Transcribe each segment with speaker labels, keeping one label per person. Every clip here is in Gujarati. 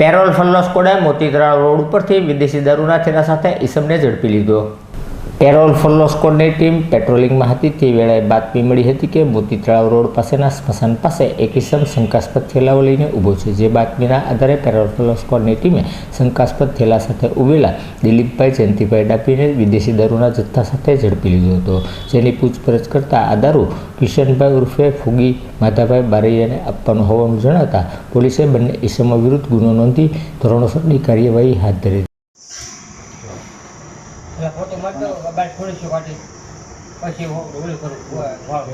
Speaker 1: પેરોલ ફલ્લો સ્કોડે મોતી તળાવ રોડ ઉપરથી વિદેશી દારૂના થેલા સાથે ઈસમને ઝડપી લીધો। પેરોલ ફલ્લો સ્કોડની ટીમ પેટ્રોલિંગમાં હતી તે વેળાએ બાતમી મળી હતી કે મોતી તળાવ રોડ પાસેના સ્મશાન પાસે એક ઈસમ શંકાસ્પદ થેલાઓ લઈને ઊભો છે। જે બાતમીના આધારે પેરોલ ફલ્લો સ્કોડની ટીમે શંકાસ્પદ થેલા સાથે ઊભેલા દિલીપભાઈ જયંતિભાઈ ડાપીને વિદેશી દારૂના જથ્થા સાથે ઝડપી લીધો હતો। જેની પૂછપરછ કરતા આ દારૂ કિશનભાઈ ઉર્ફે ફુગી માધાભાઈ બારૈયાને આપવાનું હોવાનું જણાતા પોલીસે બંને ઈસમો વિરુદ્ધ ગુનો નોંધી ધોરણસરની કાર્યવાહી હાથ ધરી।
Speaker 2: फोटो मत बात थोड़ी सी काटी પછી હું ઓલું કરું વાહ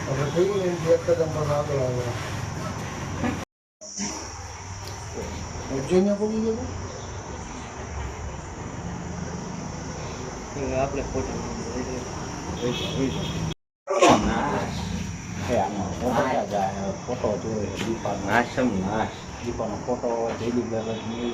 Speaker 2: હવે થઈ ગયું ને એક કદમ પર આગળ આવ્યો જોઈને પડી ગયો આપણે ફોટો ફોટો જોઈએ દીપાનો આશ્રમ દીપાનો ફોટો જયદીપભાઈ